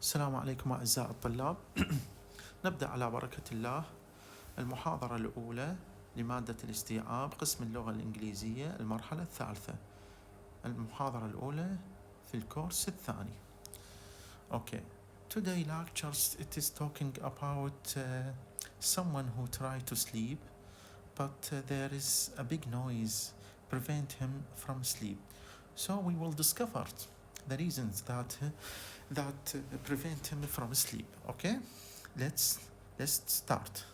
السلام عليكم أعزائي الطلاب. نبدأ على بركة الله المحاضرة الأولى لمادة الاستيعاب قسم اللغة الإنجليزية المرحلة الثالثة. المحاضرة الأولى في الكورس الثاني. Okay. Today lectures it is talking about someone who tried to sleep but there is a big noise prevent him from sleep. So we will discover the reasons that prevent him from sleep. Okay, let's start.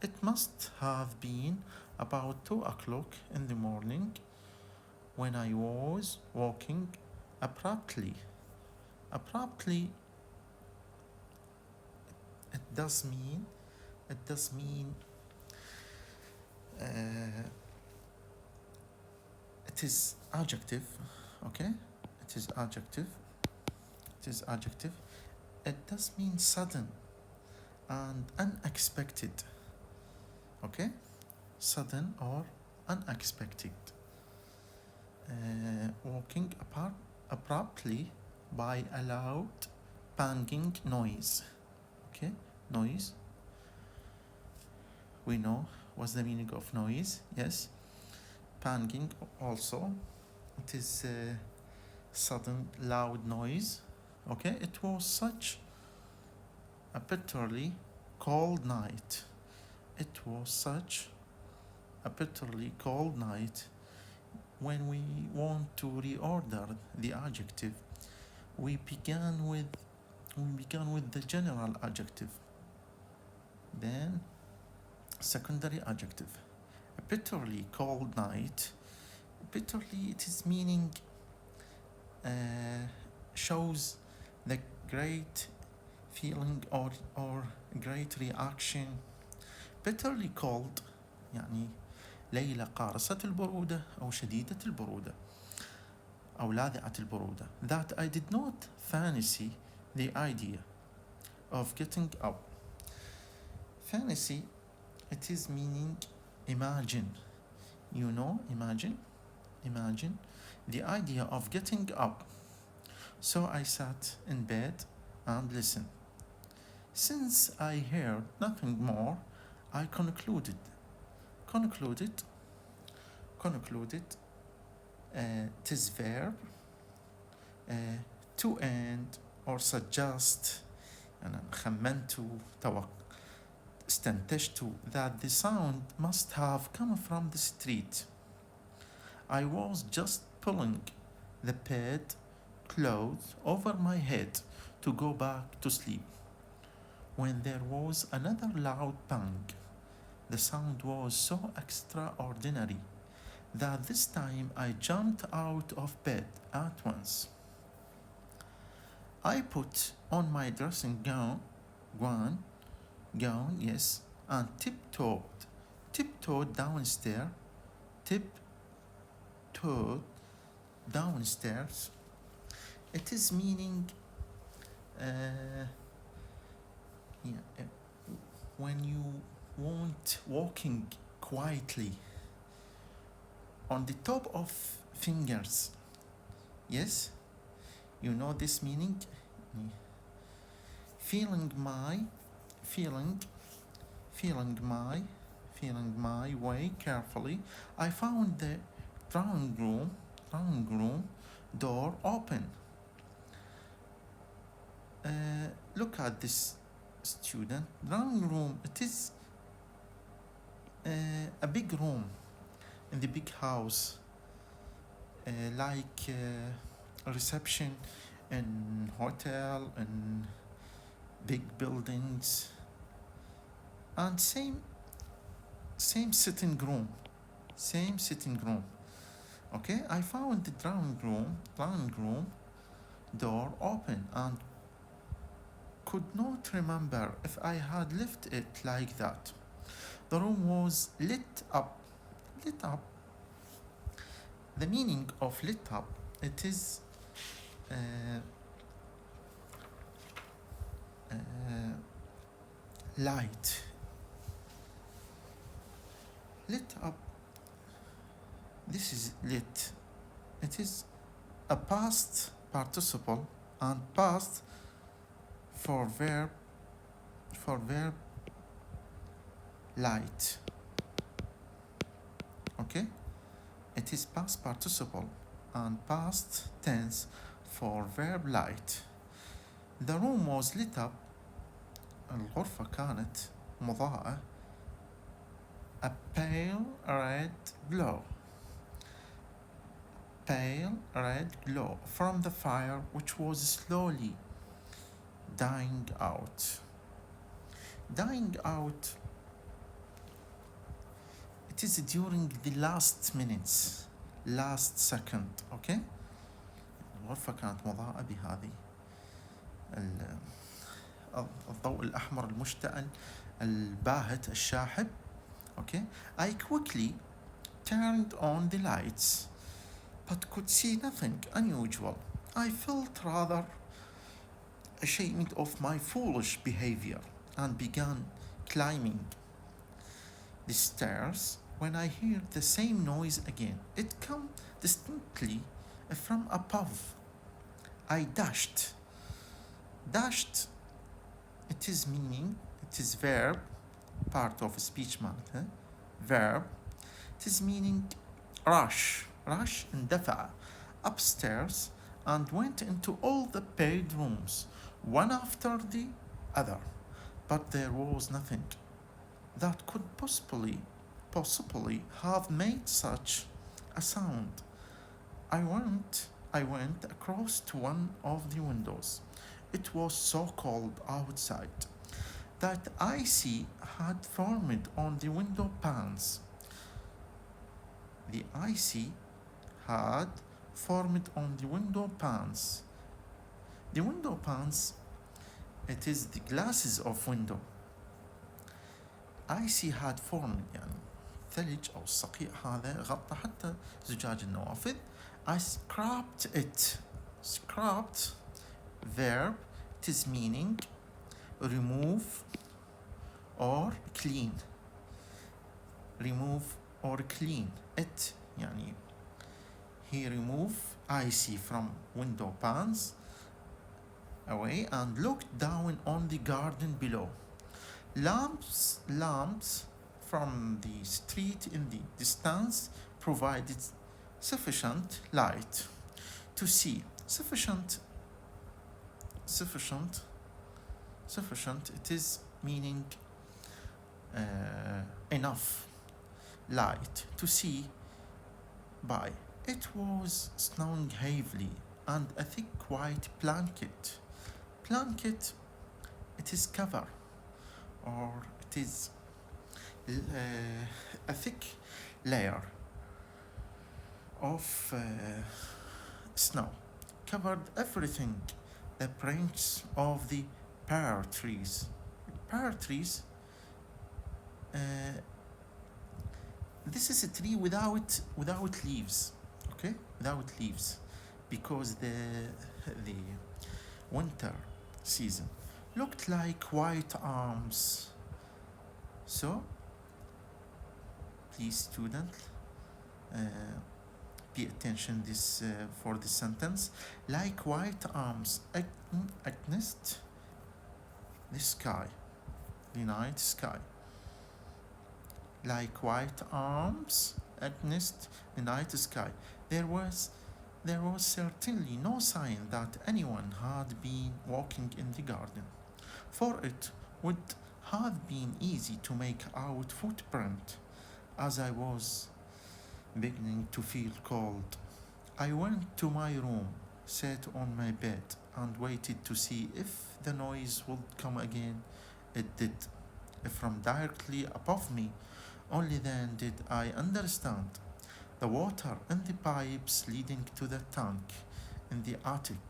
It must have been about 2 o'clock in the morning when I was walking abruptly. Abruptly, it does mean it is adjective. Okay, it is adjective. It does mean sudden and unexpected. Okay, sudden or unexpected. Walking apart abruptly by a loud banging noise. Okay, noise. We know what's the meaning of noise. Yes, banging also. It is sudden loud noise. Okay, it was such a bitterly cold night. It was such a bitterly cold night. When we want to reorder the adjective, we began with the general adjective, then secondary adjective. A bitterly cold night. Bitterly, it is meaning shows the great feeling or great reaction. bitterly cold يعني ليلة قارصة البرودة أو شديدة البرودة أو لاذعة البرودة. That I did not fancy the idea of getting up. Fancy, it is meaning imagine. You know, imagine the idea of getting up. So I sat in bed and listened. Since I heard nothing more, I concluded, tis verb, to end or suggest. أنا خمنت استنتجت that the sound must have come from the street. I was just pulling the bed clothes over my head to go back to sleep when there was another loud bang. The sound was so extraordinary that this time I jumped out of bed at once. I put on my dressing gown, yes, and tiptoed downstairs. It is meaning when you want walking quietly on the top of fingers. Yes, you know this meaning. Feeling my way carefully, I found the drawing room door open. Look at this student. Drawing room, it is a big room in the big house, like a reception in hotel and big buildings, and same sitting room. Okay, I found the drawing room door open and could not remember if I had left it like that. The room was lit up. The meaning of lit up, it is light. Lit up, this is lit. It is a past participle and past for verb light. Okay, it is past participle and past tense for verb light. The room was lit up. الغرفة كانت مضاءة. A pale red glow. Pale red glow from the fire which was slowly dying out. Dying out, it is during the last minutes, last second. Okay, الغرفة كانت مضاءة بهذه الضوء الأحمر المشتعل الباهت الشاحب. Okay, I quickly turned on the lights but could see nothing unusual. I felt rather ashamed of my foolish behavior and began climbing the stairs when I heard the same noise again. It came distinctly from above. I dashed. Dashed, it is meaning, it is verb, part of speech معناتها. Verb, it is meaning rush. Rush اندفع upstairs and went into all the bedrooms, one after the other. But there was nothing that could possibly have made such a sound. I went across to one of the windows. It was so cold outside that ice had formed on the window panes. The ice had formed on the window panes. The window panes, it is the glasses of window. ice had formed يعني ثلج أو الصقيع هذا غطى حتى زجاج النوافذ. I scraped it. Scraped, verb, it is meaning remove or clean. Remove or clean it يعني he removed ice from window panes away and looked down on the garden below. Lamps from the street in the distance provided sufficient light to see. Sufficient, it is meaning enough light to see by. It was snowing heavily and a thick white blanket. Blanket, it is cover or it is a thick layer of snow covered everything. The branches of the pear trees. Pear trees, this is a tree without leaves. Okay, without leaves, because the winter season looked like white arms. So, please, student, pay attention this for this sentence. Like white arms against the sky, the night sky. Like white arms against the night sky. There was certainly no sign that anyone had been walking in the garden, for it would have been easy to make out footprint. As I was beginning to feel cold, I went to my room, sat on my bed, and waited to see if the noise would come again. It did, from directly above me. Only then did I understand. The water in the pipes leading to the tank in the attic.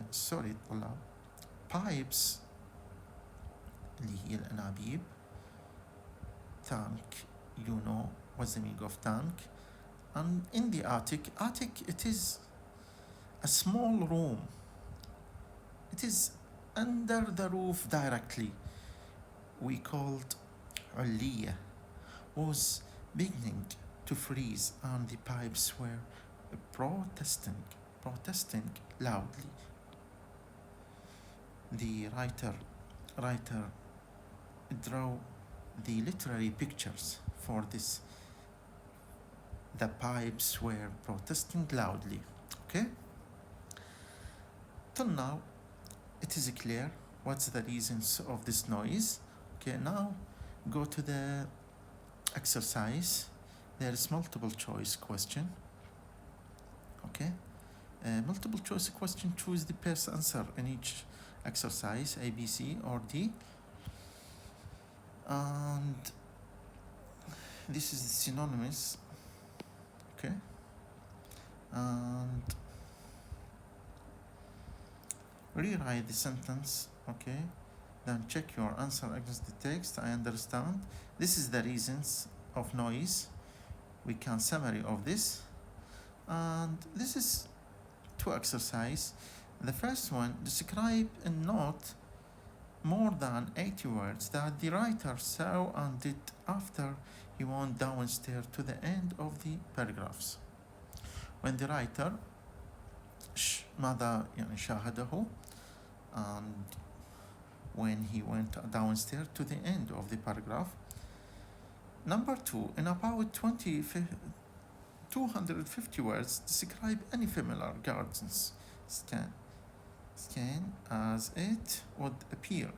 Sorry طلاب. Pipes اللي هي الأنابيب. Tank, you know what's the meaning of tank. And in the attic, it is a small room. It is under the roof directly. We called علية. Was beginning to freeze and the pipes were protesting. protesting loudly. The writer draw the literary pictures for this. The pipes were protesting loudly. Okay? Till now, it is clear what's the reasons of this noise. Okay, now go to the exercise. There is multiple choice question. Okay? Multiple choice question, choose the best answer in each exercise, A, B, C, or D. And this is the synonymous. Okay? And rewrite the sentence. Okay? Then check your answer against the text. I understand. This is the reasons of noise. We can summary of this. And this is two exercise. The first one, describe and note more than 80 words that the writer saw and did after he went downstairs to the end of the paragraphs. When the writer ماذا يعني شاهده, and when he went downstairs to the end of the paragraph. Number 2, in about 250 words, describe any familiar gardens scan as it would appear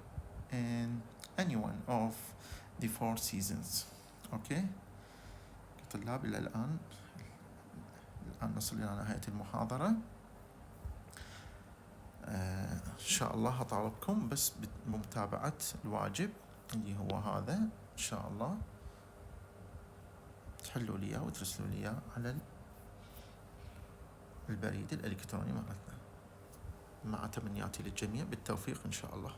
in any one of the 4 seasons. Okay, طلاب إلى الآن نصل إلى نهاية المحاضرة. إن شاء الله هطالبكم بس بمتابعة الواجب اللي هو هذا. إن شاء الله تحلوا لي وترسلوا لي على البريد الإلكتروني مع تمنياتي للجميع بالتوفيق إن شاء الله.